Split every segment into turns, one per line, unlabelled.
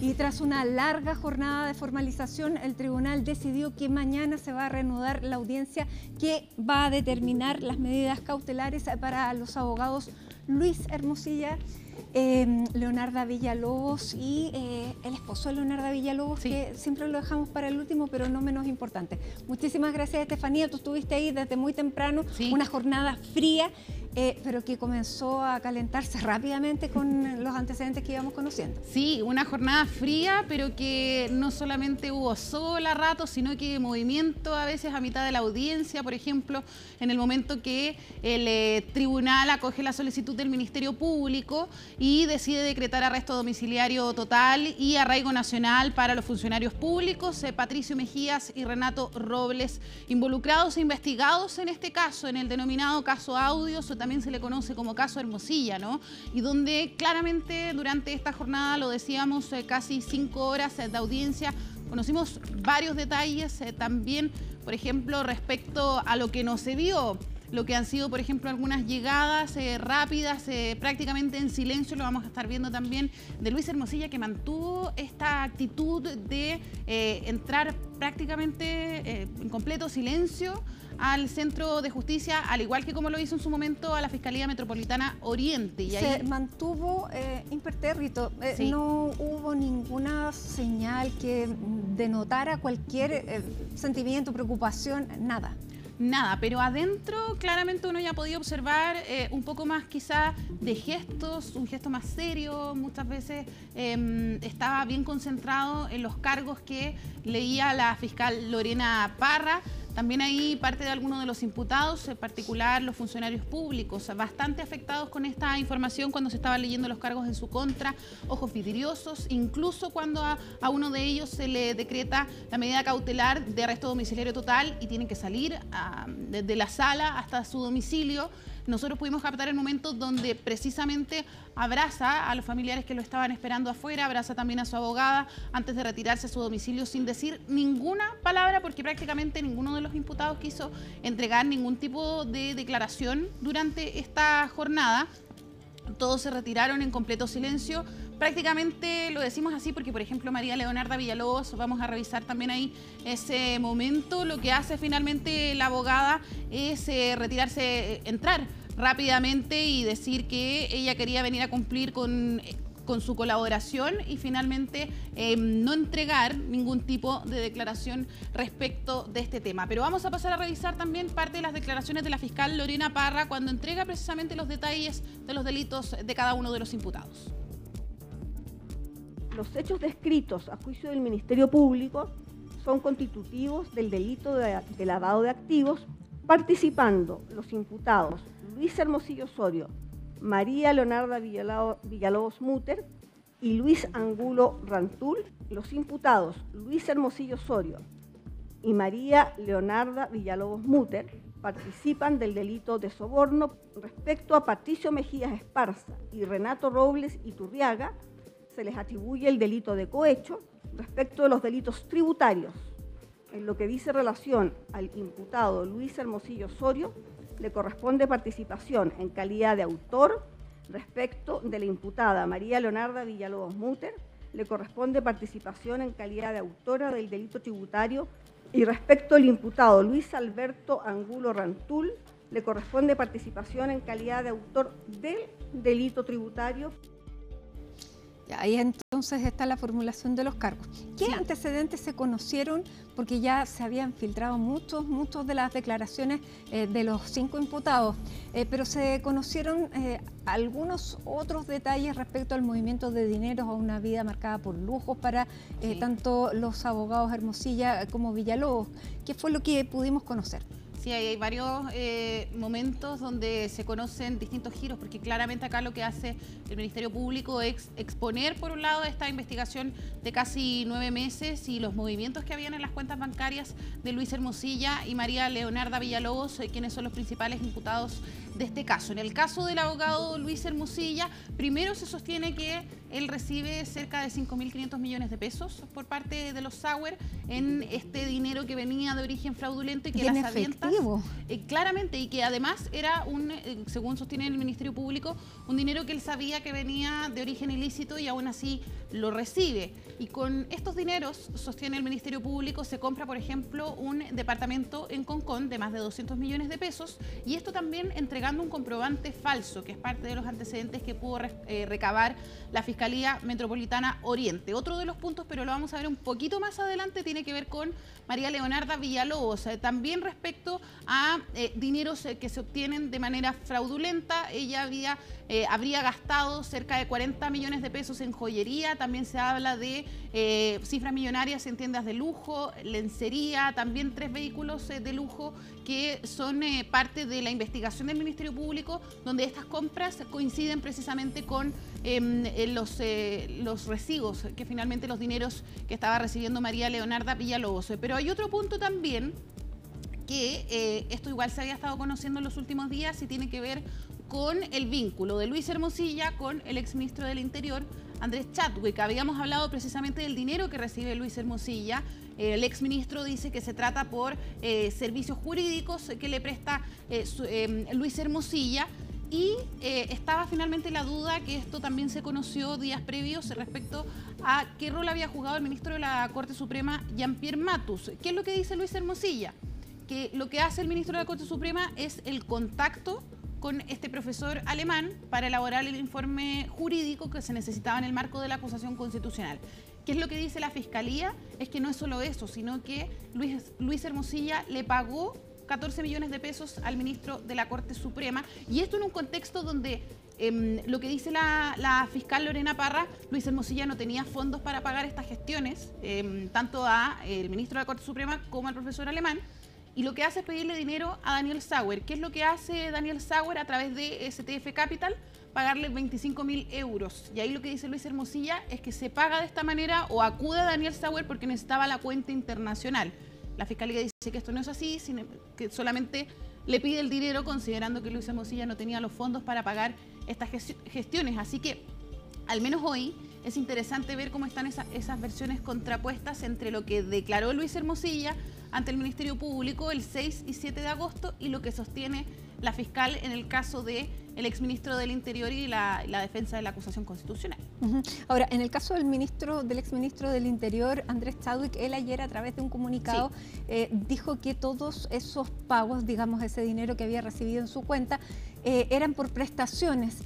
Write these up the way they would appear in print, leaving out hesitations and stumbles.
Y tras una larga jornada de formalización, el tribunal decidió que mañana se va a reanudar la audiencia que va a determinar las medidas cautelares para los abogados Luis Hermosilla, Leonarda Villalobos y el esposo de Leonarda Villalobos, sí, que siempre lo dejamos para el último, pero no menos importante. Muchísimas gracias, Estefanía. Tú estuviste ahí desde muy temprano, sí, una jornada fría, pero que comenzó a calentarse rápidamente con los antecedentes que íbamos conociendo.
Sí, una jornada fría, pero que no solamente hubo sol a rato, sino que movimiento a veces a mitad de la audiencia. Por ejemplo, en el momento que el tribunal acoge la solicitud del Ministerio Público y decide decretar arresto domiciliario total y arraigo nacional para los funcionarios públicos, Patricio Mejías y Renato Robles, involucrados e investigados en este caso, en el denominado caso Audios, o también se le conoce como caso Hermosilla, ¿no? Y donde claramente durante esta jornada, lo decíamos, casi 5 horas de audiencia, conocimos varios detalles también, por ejemplo, respecto a lo que no se vio, lo que han sido, por ejemplo, algunas llegadas rápidas, prácticamente en silencio, lo vamos a estar viendo también, de Luis Hermosilla, que mantuvo esta actitud de entrar prácticamente en completo silencio al Centro de Justicia, al igual que como lo hizo en su momento a la Fiscalía Metropolitana Oriente. Y
se
ahí
mantuvo impertérrito,
sí,
no hubo ninguna señal que denotara cualquier sentimiento, preocupación, nada.
Nada, pero adentro claramente uno ya podía observar un poco más quizá de gestos, un gesto más serio, muchas veces estaba bien concentrado en los cargos que leía la fiscal Lorena Parra. También ahí parte de algunos de los imputados, en particular los funcionarios públicos, bastante afectados con esta información cuando se estaban leyendo los cargos en su contra, ojos vidriosos, incluso cuando a uno de ellos se le decreta la medida cautelar de arresto domiciliario total y tienen que salir desde la sala hasta su domicilio. Nosotros pudimos captar el momento donde precisamente abraza a los familiares que lo estaban esperando afuera, abraza también a su abogada antes de retirarse a su domicilio sin decir ninguna palabra, porque prácticamente ninguno de los imputados quiso entregar ningún tipo de declaración durante esta jornada. Todos se retiraron en completo silencio. Prácticamente lo decimos así porque, por ejemplo, María Leonarda Villalobos, vamos a revisar también ahí ese momento, lo que hace finalmente la abogada es retirarse, entrar rápidamente y decir que ella quería venir a cumplir con su colaboración y finalmente no entregar ningún tipo de declaración respecto de este tema. Pero vamos a pasar a revisar también parte de las declaraciones de la fiscal Lorena Parra cuando entrega precisamente los detalles de los delitos de cada uno de los imputados.
Los hechos descritos a juicio del Ministerio Público son constitutivos del delito de lavado de activos, participando los imputados Luis Hermosillo Osorio, María Leonarda Villalobos Muter y Luis Angulo Rantul. Los imputados Luis Hermosillo Osorio y María Leonarda Villalobos Muter participan del delito de soborno. Respecto a Patricio Mejías Esparza y Renato Robles Iturriaga, se les atribuye el delito de cohecho. Respecto de los delitos tributarios, en lo que dice relación al imputado Luis Hermosillo Osorio, le corresponde participación en calidad de autor. Respecto de la imputada María Leonarda Villalobos Muter, le corresponde participación en calidad de autora del delito tributario. Y respecto del imputado Luis Alberto Angulo Rantul, le corresponde participación en calidad de autor del delito tributario.
Ahí entonces está la formulación de los cargos. ¿Qué antecedentes se conocieron? Porque ya se habían filtrado muchos de las declaraciones de los 5 imputados, pero se conocieron algunos otros detalles respecto al movimiento de dinero a una vida marcada por lujos para tanto los abogados Hermosilla como Villalobos. ¿Qué fue lo que pudimos conocer?
Sí, hay varios momentos donde se conocen distintos giros, porque claramente acá lo que hace el Ministerio Público es exponer, por un lado, esta investigación de casi 9 meses y los movimientos que habían en las cuentas bancarias de Luis Hermosilla y María Leonarda Villalobos, quienes son los principales imputados de este caso. En el caso del abogado Luis Hermosilla, primero se sostiene que él recibe cerca de 5.500 millones de pesos por parte de los Sauer en este dinero que venía de origen fraudulento y que las avientas claramente, y que además era según sostiene el Ministerio Público, un dinero que él sabía que venía de origen ilícito y aún así lo recibe. Y con estos dineros, sostiene el Ministerio Público, se compra, por ejemplo, un departamento en Concón de más de 200 millones de pesos, y esto también entregando un comprobante falso, que es parte de los antecedentes que pudo recabar la Fiscalía Metropolitana Oriente. Otro de los puntos, pero lo vamos a ver un poquito más adelante, tiene que ver con María Leonarda Villalobos, también respecto a dineros que se obtienen de manera fraudulenta. Ella habría gastado cerca de 40 millones de pesos en joyería, también se habla de cifras millonarias en tiendas de lujo, lencería, también 3 vehículos de lujo que son parte de la investigación del Ministerio Público, donde estas compras coinciden precisamente con los recibos, que finalmente los dineros que estaba recibiendo María Leonarda Villalobos. Pero hay otro punto también, que esto igual se había estado conociendo en los últimos días y tiene que ver con el vínculo de Luis Hermosilla con el exministro del Interior, Andrés Chadwick. Habíamos hablado precisamente del dinero que recibe Luis Hermosilla. El exministro dice que se trata por servicios jurídicos que le presta Luis Hermosilla. Y estaba finalmente la duda, que esto también se conoció días previos, respecto a qué rol había jugado el ministro de la Corte Suprema, Jean-Pierre Matus. ¿Qué es lo que dice Luis Hermosilla? Que lo que hace el ministro de la Corte Suprema es el contacto con este profesor alemán para elaborar el informe jurídico que se necesitaba en el marco de la acusación constitucional. ¿Qué es lo que dice la Fiscalía? Es que no es solo eso, sino que Luis Hermosilla le pagó 14 millones de pesos al ministro de la Corte Suprema, y esto en un contexto donde lo que dice la fiscal Lorena Parra, Luis Hermosilla no tenía fondos para pagar estas gestiones, tanto al ministro de la Corte Suprema como al profesor alemán, y lo que hace es pedirle dinero a Daniel Sauer. ¿Qué es lo que hace Daniel Sauer a través de STF Capital? Pagarle 25.000 euros. Y ahí lo que dice Luis Hermosilla es que se paga de esta manera, o acude a Daniel Sauer porque necesitaba la cuenta internacional. La Fiscalía dice que esto no es así, sino que solamente le pide el dinero considerando que Luis Hermosilla no tenía los fondos para pagar estas gestiones. Así que, al menos hoy, es interesante ver cómo están esas versiones contrapuestas entre lo que declaró Luis Hermosilla ante el Ministerio Público el 6 y 7 de agosto y lo que sostiene la fiscal en el caso del exministro del Interior y la defensa de la acusación constitucional.
Ahora, en el caso del exministro del Interior, Andrés Chadwick, él ayer a través de un comunicado dijo que todos esos pagos, digamos ese dinero que había recibido en su cuenta, eran por prestaciones,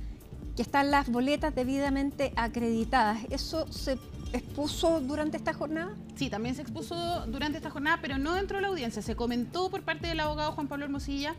que están las boletas debidamente acreditadas. ¿Eso se expuso durante esta jornada?
Sí, también se expuso durante esta jornada, pero no dentro de la audiencia. Se comentó por parte del abogado Juan Pablo Hermosilla.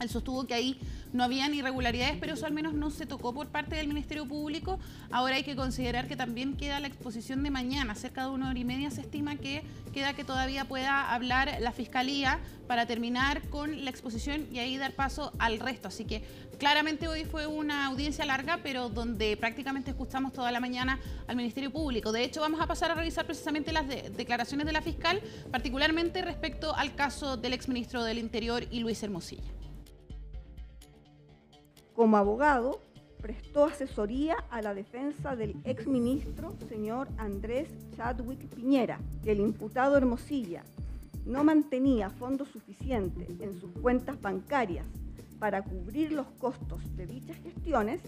Él sostuvo que ahí no habían irregularidades, pero eso al menos no se tocó por parte del Ministerio Público. Ahora hay que considerar que también queda la exposición de mañana, cerca de 1 hora y media se estima que queda que todavía pueda hablar la Fiscalía para terminar con la exposición y ahí dar paso al resto. Así que claramente hoy fue una audiencia larga, pero donde prácticamente escuchamos toda la mañana al Ministerio Público. De hecho, vamos a pasar a revisar precisamente las declaraciones de la fiscal, particularmente respecto al caso del exministro del Interior y Luis Hermosilla.
Como abogado, prestó asesoría a la defensa del exministro, señor Andrés Chadwick Piñera, que el imputado Hermosilla no mantenía fondos suficientes en sus cuentas bancarias para cubrir los costos de dichas gestiones,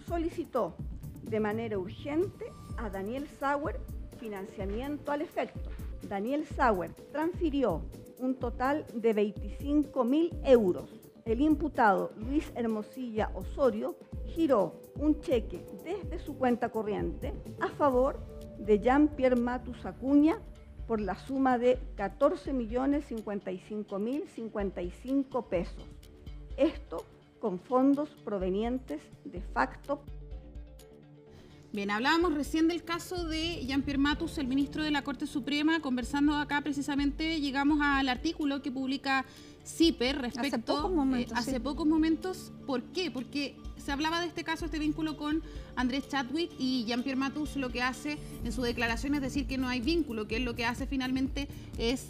solicitó de manera urgente a Daniel Sauer financiamiento al efecto. Daniel Sauer transfirió un total de 25.000 euros. El imputado Luis Hermosilla Osorio giró un cheque desde su cuenta corriente a favor de Jean-Pierre Matus Acuña por la suma de 14.055.055 pesos. Esto con fondos provenientes de facto.
Bien, hablábamos recién del caso de Jean-Pierre Matus, el ministro de la Corte Suprema. Conversando acá precisamente llegamos al artículo que publica CIPER respecto hace pocos momentos. ¿Por qué? Porque se hablaba de este caso, este vínculo con Andrés Chadwick, y Jean-Pierre Matus lo que hace en su declaración es decir que no hay vínculo, que él lo que hace finalmente es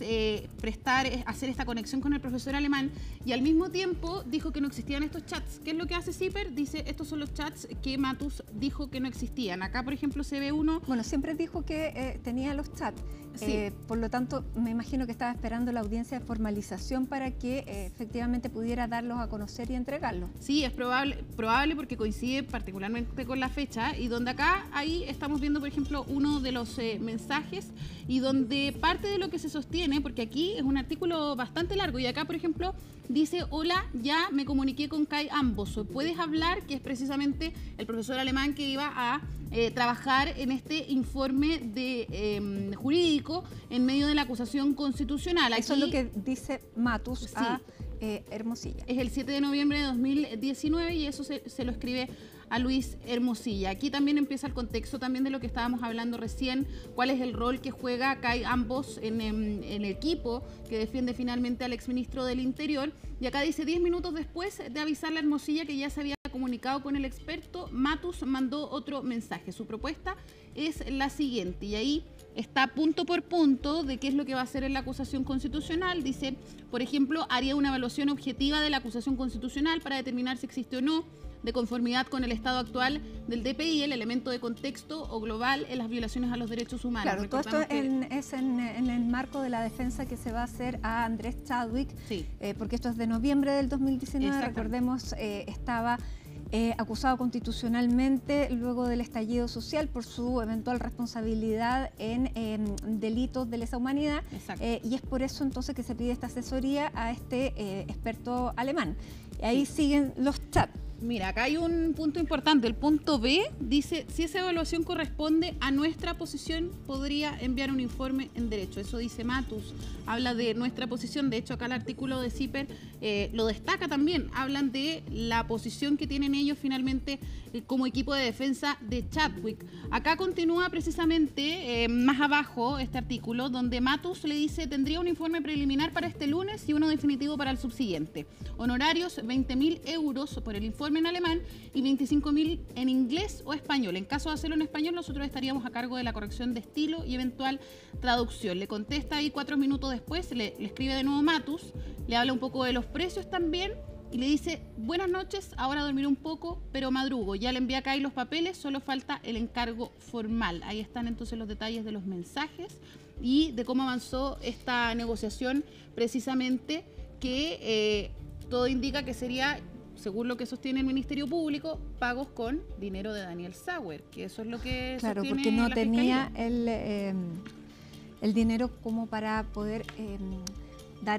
hacer esta conexión con el profesor alemán, y al mismo tiempo dijo que no existían estos chats. ¿Qué es lo que hace CIPER? Dice, estos son los chats que Matus dijo que no existían. Acá, por ejemplo, se ve uno...
Bueno, siempre dijo que tenía los chats. Sí. Por lo tanto, me imagino que estaba esperando la audiencia de formalización para que efectivamente pudiera darlos a conocer y entregarlos.
Sí, es probable probable porque coincide particularmente con la fecha, y donde acá, ahí estamos viendo, por ejemplo, uno de los mensajes, y donde parte de lo que se sostiene, porque aquí es un artículo bastante largo, y acá, por ejemplo, dice: hola, ya me comuniqué con Kai Ambos, ¿puedes hablar? Que es precisamente el profesor alemán que iba a trabajar en este informe de jurídico en medio de la acusación constitucional. Aquí,
eso es lo que dice Matus,
sí,
a Hermosilla.
Es el 7 de noviembre de 2019 y eso se lo escribe a Luis Hermosilla. Aquí también empieza el contexto también de lo que estábamos hablando recién, cuál es el rol que juega Kai Ambos en el equipo que defiende finalmente al exministro del Interior. Y acá dice: 10 minutos después de avisarle a Hermosilla que ya se había comunicado con el experto, Matus mandó otro mensaje. Su propuesta es la siguiente, y ahí está punto por punto de qué es lo que va a hacer en la acusación constitucional. Dice, por ejemplo, haría una evaluación objetiva de la acusación constitucional para determinar si existe o no, de conformidad con el estado actual del DPI, el elemento de contexto o global en las violaciones a los derechos humanos.
Claro, todo esto es en el marco de la defensa que se va a hacer a Andrés Chadwick,
sí,
porque esto es de noviembre del 2019, recordemos, estaba acusado constitucionalmente luego del estallido social por su eventual responsabilidad en delitos de lesa humanidad, y es por eso entonces que se pide esta asesoría a este experto alemán. Y ahí siguen los chats.
Mira, acá hay un punto importante. El punto B dice: si esa evaluación corresponde a nuestra posición, podría enviar un informe en derecho. Eso dice Matus, habla de nuestra posición. De hecho, acá el artículo de CIPER lo destaca también. Hablan de la posición que tienen ellos finalmente como equipo de defensa de Chadwick. Acá continúa precisamente más abajo este artículo, donde Matus le dice: tendría un informe preliminar para este lunes y uno definitivo para el subsiguiente. Honorarios 20.000 euros por el informe en alemán y 25.000 en inglés o español. En caso de hacerlo en español, nosotros estaríamos a cargo de la corrección de estilo y eventual traducción. Le contesta ahí 4 minutos después, le escribe de nuevo Matus, le habla un poco de los precios también y le dice: buenas noches, ahora dormiré un poco, pero madrugo. Ya le envía acá ahí los papeles, solo falta el encargo formal. Ahí están entonces los detalles de los mensajes y de cómo avanzó esta negociación, precisamente que todo indica que sería, según lo que sostiene el Ministerio Público, pagos con dinero de Daniel Sauer, que eso es lo que
claro,
sostiene
porque no
la
tenía
Fiscalía.
el dinero como para poder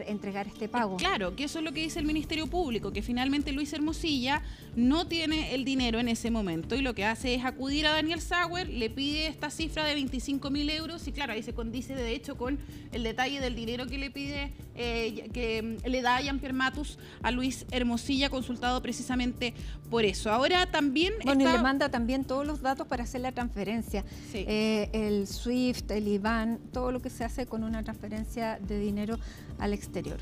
entregar este pago.
Claro, que eso es lo que dice el Ministerio Público, que finalmente Luis Hermosilla no tiene el dinero en ese momento y lo que hace es acudir a Daniel Sauer, le pide esta cifra de 25.000 euros y claro, ahí se condice de hecho con el detalle del dinero que le pide, que le da Jean-Pierre Matus a Luis Hermosilla, consultado precisamente por eso. Ahora también
y le manda también todos los datos para hacer la transferencia,
sí,
el SWIFT, el IBAN, todo lo que se hace con una transferencia de dinero al exterior.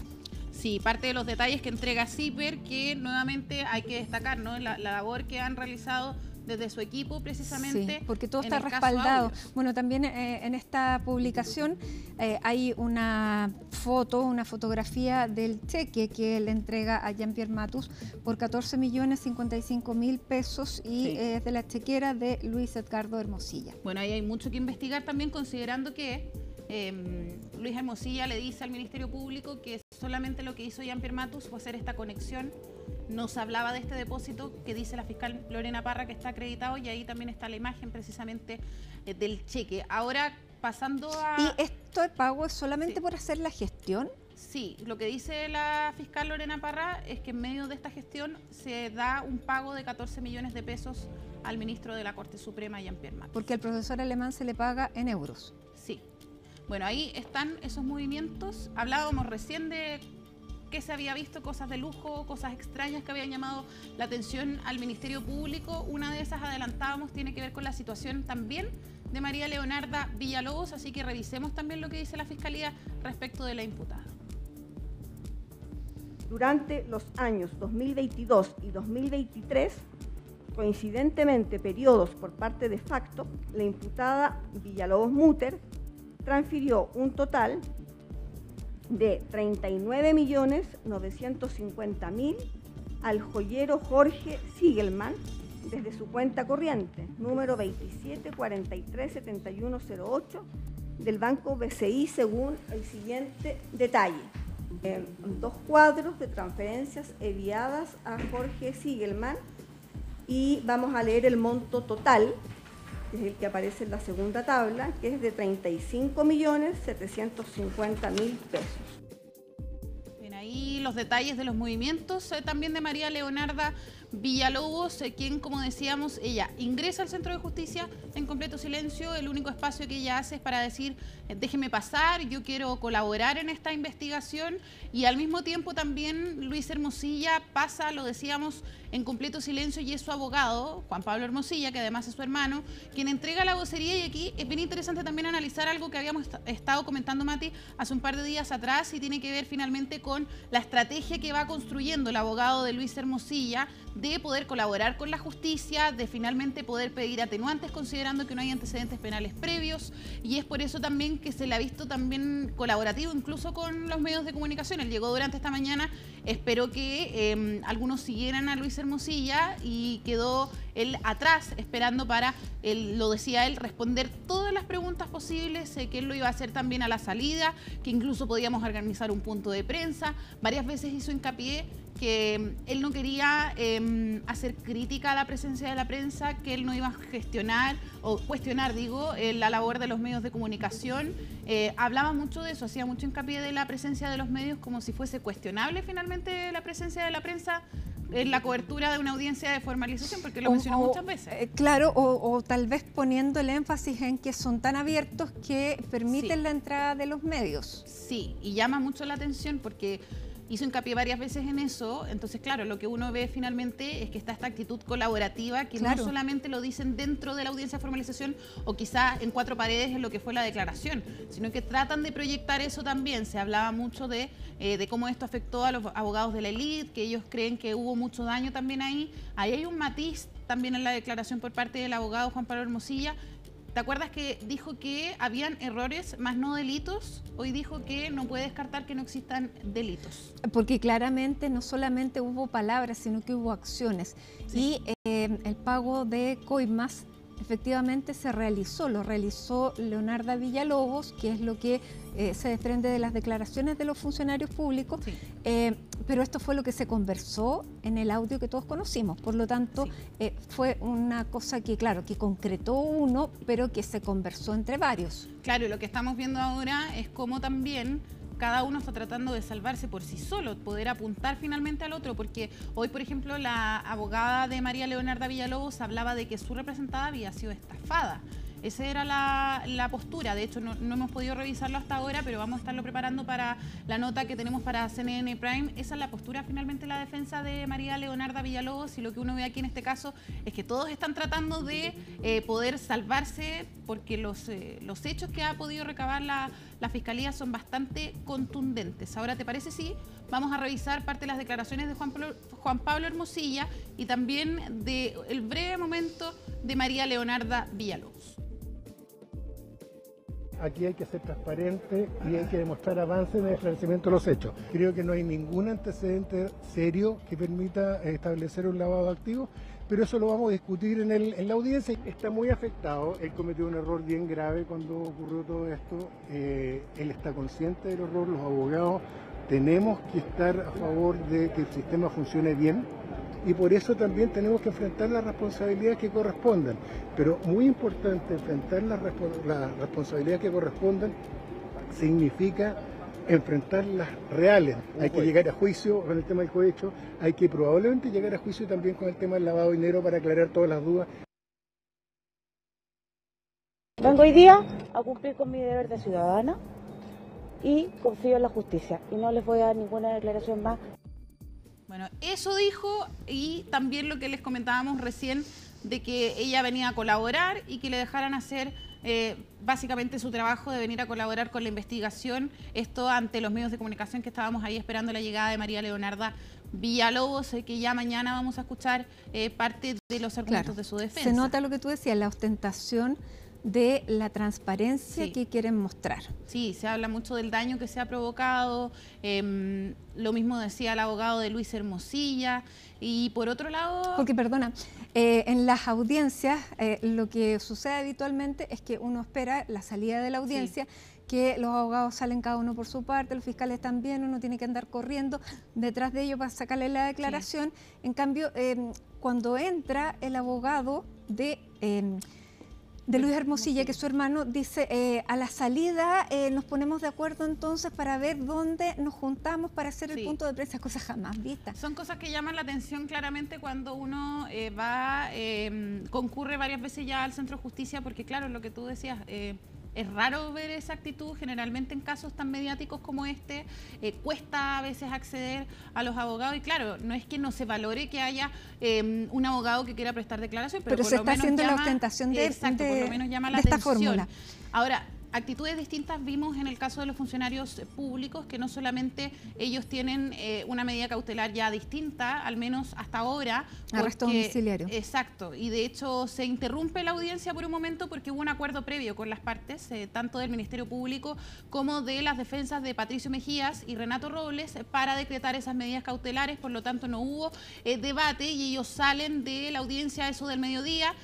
Sí, parte de los detalles que entrega CIPER, que nuevamente hay que destacar, ¿no? La labor que han realizado desde su equipo precisamente.
Sí, porque todo está respaldado. Bueno, también en esta publicación hay una fotografía del cheque que le entrega a Jean-Pierre Matus por 14.055.000 pesos y es de la chequera de Luis Edgardo Hermosilla.
Bueno, ahí hay mucho que investigar también, considerando que Luis Hermosilla le dice al Ministerio Público que solamente lo que hizo Jean-Pierre Matus fue hacer esta conexión. Nos hablaba de este depósito que dice la fiscal Lorena Parra que está acreditado y ahí también está la imagen precisamente del cheque. Ahora, pasando a...
¿Y esto de pago es solamente por hacer la gestión?
Sí, lo que dice la fiscal Lorena Parra es que en medio de esta gestión se da un pago de 14 millones de pesos al ministro de la Corte Suprema, Jean-Pierre Matus.
Porque al profesor alemán se le paga en euros.
Sí. Bueno, ahí están esos movimientos. Hablábamos recién de que se había visto, cosas de lujo, cosas extrañas que habían llamado la atención al Ministerio Público. Una de esas, adelantábamos, tiene que ver con la situación también de María Leonarda Villalobos, así que revisemos también lo que dice la Fiscalía respecto de la imputada.
Durante los años 2022 y 2023, coincidentemente periodos por parte de facto, la imputada Villalobos Mutter transfirió un total de 39.950.000 al joyero Jorge Siegelman desde su cuenta corriente, número 27437108 del Banco BCI, según el siguiente detalle. 2 cuadros de transferencias enviadas a Jorge Siegelman y vamos a leer el monto total, que es el que aparece en la segunda tabla, que es de 35.750.000 pesos.
Bien, ahí los detalles de los movimientos también de María Leonarda Villalobos, quien, como decíamos, ella ingresa al Centro de Justicia en completo silencio. El único espacio que ella hace es para decir, déjeme pasar, yo quiero colaborar en esta investigación, y al mismo tiempo también Luis Hermosilla pasa, lo decíamos, en completo silencio, y es su abogado, Juan Pablo Hermosilla, que además es su hermano, quien entrega la vocería. Y aquí es bien interesante también analizar algo que habíamos estado comentando, Mati, hace un par de días atrás, y tiene que ver finalmente con la estrategia que va construyendo el abogado de Luis Hermosilla de poder colaborar con la justicia, de finalmente poder pedir atenuantes considerando que no hay antecedentes penales previos, y es por eso también que se le ha visto también colaborativo incluso con los medios de comunicación. Él llegó durante esta mañana, esperó que algunos siguieran a Luis Hermosilla y quedó él atrás esperando para, lo decía él, responder todas las preguntas posibles, que él lo iba a hacer también a la salida, que incluso podíamos organizar un punto de prensa. Varias veces hizo hincapié que él no quería hacer crítica a la presencia de la prensa, que él no iba a gestionar o cuestionar, la labor de los medios de comunicación. Hablaba mucho de eso, hacía mucho hincapié de la presencia de los medios como si fuese cuestionable finalmente la presencia de la prensa en la cobertura de una audiencia de formalización, porque lo mencionó muchas veces.
Claro, o tal vez poniendo el énfasis en que son tan abiertos que permiten la entrada de los medios.
Sí, y llama mucho la atención porque hizo hincapié varias veces en eso. Entonces, claro, lo que uno ve finalmente es que está esta actitud colaborativa, que no solamente lo dicen dentro de la audiencia de formalización o quizá en cuatro paredes en lo que fue la declaración, sino que tratan de proyectar eso también. Se hablaba mucho de cómo esto afectó a los abogados de la élite, que ellos creen que hubo mucho daño también ahí. Ahí hay un matiz también en la declaración por parte del abogado Juan Pablo Hermosilla. ¿Te acuerdas que dijo que habían errores más no delitos? Hoy dijo que no puede descartar que no existan delitos.
Porque claramente no solamente hubo palabras, sino que hubo acciones. Sí. Y el pago de coimas efectivamente se realizó, lo realizó Leonarda Villalobos, que es lo que se desprende de las declaraciones de los funcionarios públicos, sí. Pero esto fue lo que se conversó en el audio que todos conocimos, por lo tanto sí. Fue una cosa que, claro, que concretó uno, pero que se conversó entre varios.
Claro, y lo que estamos viendo ahora es cómo también cada uno está tratando de salvarse por sí solo, poder apuntar finalmente al otro, porque hoy, por ejemplo, la abogada de María Leonarda Villalobos hablaba de que su representada había sido estafada. Esa era la postura. De hecho, no hemos podido revisarlo hasta ahora, pero vamos a estarlo preparando para la nota que tenemos para CNN Prime. Esa es la postura, finalmente, la defensa de María Leonarda Villalobos, y lo que uno ve aquí en este caso es que todos están tratando de poder salvarse, porque los hechos que ha podido recabar la Fiscalía son bastante contundentes. Ahora, ¿te parece si vamos a revisar parte de las declaraciones de Juan Pablo Hermosilla y también del breve momento de María Leonarda Villalobos?
Aquí hay que ser transparente y hay que demostrar avance en el esclarecimiento de los hechos. Creo que no hay ningún antecedente serio que permita establecer un lavado de activos, pero eso lo vamos a discutir en la audiencia. Está muy afectado, él cometió un error bien grave cuando ocurrió todo esto, él está consciente del error, los abogados tenemos que estar a favor de que el sistema funcione bien, y por eso también tenemos que enfrentar las responsabilidades que correspondan. Pero muy importante, enfrentar las responsabilidades que correspondan significa enfrentar las reales. Hay que llegar a juicio con el tema del cohecho, hay que probablemente llegar a juicio también con el tema del lavado de dinero para aclarar todas las dudas.
Vengo hoy día a cumplir con mi deber de ciudadana y confío en la justicia y no les voy a dar ninguna declaración más.
Bueno, eso dijo, y también lo que les comentábamos recién, de que ella venía a colaborar y que le dejaran hacer básicamente su trabajo de venir a colaborar con la investigación. Esto ante los medios de comunicación que estábamos ahí esperando la llegada de María Leonarda Villalobos, que ya mañana vamos a escuchar parte de los argumentos de su defensa.
Se nota lo que tú decías, la ostentación de la transparencia que quieren mostrar.
Sí, se habla mucho del daño que se ha provocado, lo mismo decía el abogado de Luis Hermosilla, y por otro lado...
Porque, perdona, en las audiencias lo que sucede habitualmente es que uno espera la salida de la audiencia, que los abogados salen cada uno por su parte, los fiscales también, uno tiene que andar corriendo detrás de ellos para sacarle la declaración. En cambio, cuando entra el abogado de Luis Hermosilla, que es su hermano, dice, a la salida nos ponemos de acuerdo entonces para ver dónde nos juntamos para hacer el punto de prensa, cosas jamás vistas.
Son cosas que llaman la atención claramente cuando uno concurre varias veces ya al Centro de Justicia, porque claro, lo que tú decías... es raro ver esa actitud, generalmente en casos tan mediáticos como este, cuesta a veces acceder a los abogados y claro, no es que no se valore que haya un abogado que quiera prestar declaración, pero
se está haciendo la ostentación de
por lo menos llama la
esta
atención.
fórmula.
Ahora, actitudes distintas vimos en el caso de los funcionarios públicos, que no solamente ellos tienen una medida cautelar ya distinta, al menos hasta ahora.
Arresto domiciliario.
Exacto, y de hecho se interrumpe la audiencia por un momento porque hubo un acuerdo previo con las partes, tanto del Ministerio Público como de las defensas de Patricio Mejías y Renato Robles, para decretar esas medidas cautelares, por lo tanto no hubo debate y ellos salen de la audiencia a eso del mediodía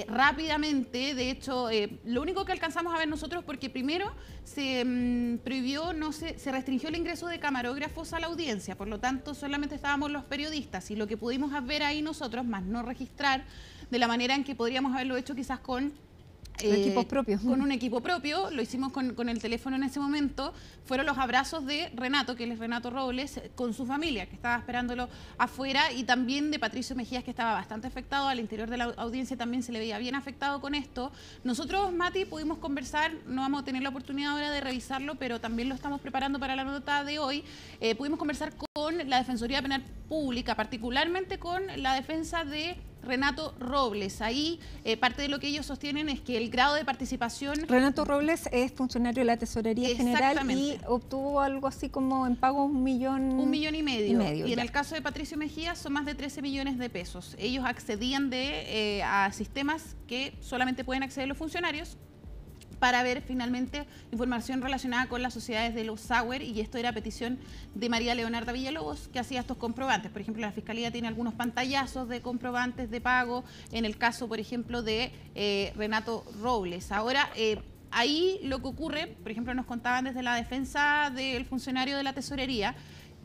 rápidamente. De hecho, lo único que alcanzamos a ver nosotros, porque primero se prohibió, se restringió el ingreso de camarógrafos a la audiencia, por lo tanto solamente estábamos los periodistas y lo que pudimos ver ahí nosotros, más no registrar de la manera en que podríamos haberlo hecho quizás con
equipos propios.
Con un equipo propio, lo hicimos con el teléfono en ese momento, fueron los abrazos de Renato, que él es Renato Robles, con su familia, que estaba esperándolo afuera, y también de Patricio Mejías, que estaba bastante afectado, al interior de la audiencia también se le veía bien afectado con esto. Nosotros, Mati, pudimos conversar, no vamos a tener la oportunidad ahora de revisarlo, pero también lo estamos preparando para la nota de hoy, pudimos conversar con la Defensoría Penal Pública, particularmente con la defensa de Renato Robles. Ahí parte de lo que ellos sostienen es que el grado de participación...
Renato Robles es funcionario de la Tesorería General y obtuvo algo así como en pago 1,5 millones.
Y en el caso de Patricio Mejías son más de 13 millones de pesos. Ellos accedían a sistemas que solamente pueden acceder los funcionarios para ver finalmente información relacionada con las sociedades de los Sauer, y esto era petición de María Leonarda Villalobos, que hacía estos comprobantes. Por ejemplo, la Fiscalía tiene algunos pantallazos de comprobantes de pago, en el caso, por ejemplo, de Renato Robles. Ahora, ahí lo que ocurre, por ejemplo, nos contaban desde la defensa del funcionario de la Tesorería,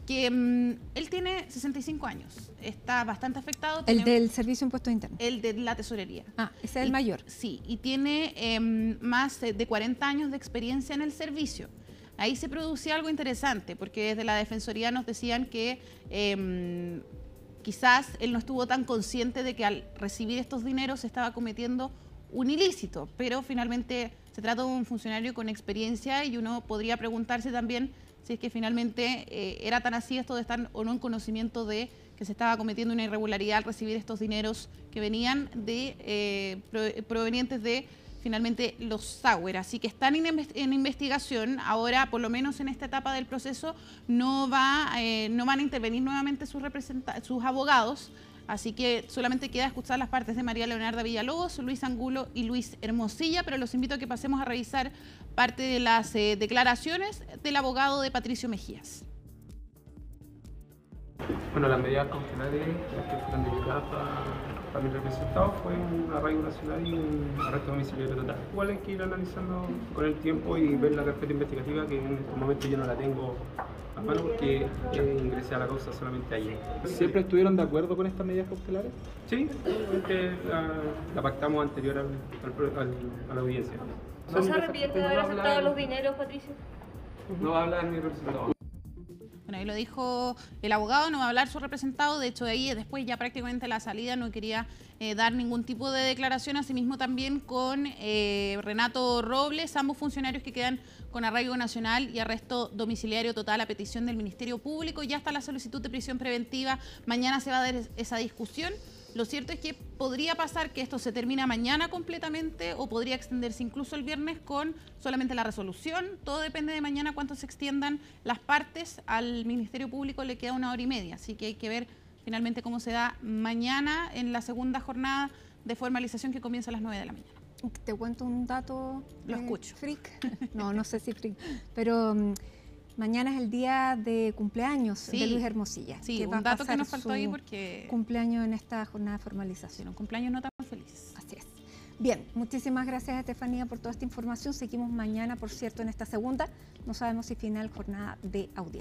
que él tiene 65 años, está bastante afectado.
¿El del Servicio de Impuestos Internos?
El de la Tesorería.
Ah, ese es el mayor.
Sí, y tiene más de 40 años de experiencia en el servicio. Ahí se producía algo interesante, porque desde la Defensoría nos decían que quizás él no estuvo tan consciente de que al recibir estos dineros estaba cometiendo un ilícito, pero finalmente se trata de un funcionario con experiencia y uno podría preguntarse también si es que finalmente era tan así esto de estar o no en conocimiento de que se estaba cometiendo una irregularidad al recibir estos dineros que venían provenientes de finalmente los Sauer. Así que están en investigación. Ahora, por lo menos en esta etapa del proceso, no van a intervenir nuevamente sus abogados. Así que solamente queda escuchar las partes de María Leonarda Villalobos, Luis Angulo y Luis Hermosilla, pero los invito a que pasemos a revisar parte de las declaraciones del abogado de Patricio Mejías.
Bueno, las medidas cautelares que fueron dictadas para mi representado fue un arraigo nacional y un arresto domiciliario total. Igual hay que ir analizando con el tiempo y ver la carpeta investigativa, que en este momento yo no la tengo a mano porque ingresé a la causa solamente ayer.
¿Siempre estuvieron de acuerdo con estas medidas cautelares?
Sí, la pactamos anterior a la audiencia.
¿No se arrepiente de haber aceptado los dineros, Patricio?
No va a hablar mi representado.
Bueno, ahí lo dijo el abogado, no va a hablar su representado. De hecho, de ahí después ya prácticamente a la salida no quería dar ningún tipo de declaración. Asimismo también con Renato Robles, ambos funcionarios que quedan con arraigo nacional y arresto domiciliario total a petición del Ministerio Público. Ya está la solicitud de prisión preventiva. Mañana se va a dar esa discusión. Lo cierto es que podría pasar que esto se termina mañana completamente o podría extenderse incluso el viernes con solamente la resolución. Todo depende de mañana cuánto se extiendan las partes. Al Ministerio Público le queda 1 hora y media, así que hay que ver finalmente cómo se da mañana en la segunda jornada de formalización que comienza a las 9 de la mañana.
Te cuento un dato.
Lo escucho.
Freak. No sé si freak, pero mañana es el día de cumpleaños de Luis Hermosilla.
Sí,
que
un dato que nos faltó ahí porque...
Cumpleaños en esta jornada de formalización.
Un cumpleaños no tan feliz.
Así es. Bien, muchísimas gracias Estefanía por toda esta información. Seguimos mañana, por cierto, en esta segunda, no sabemos si final, jornada de audiencia.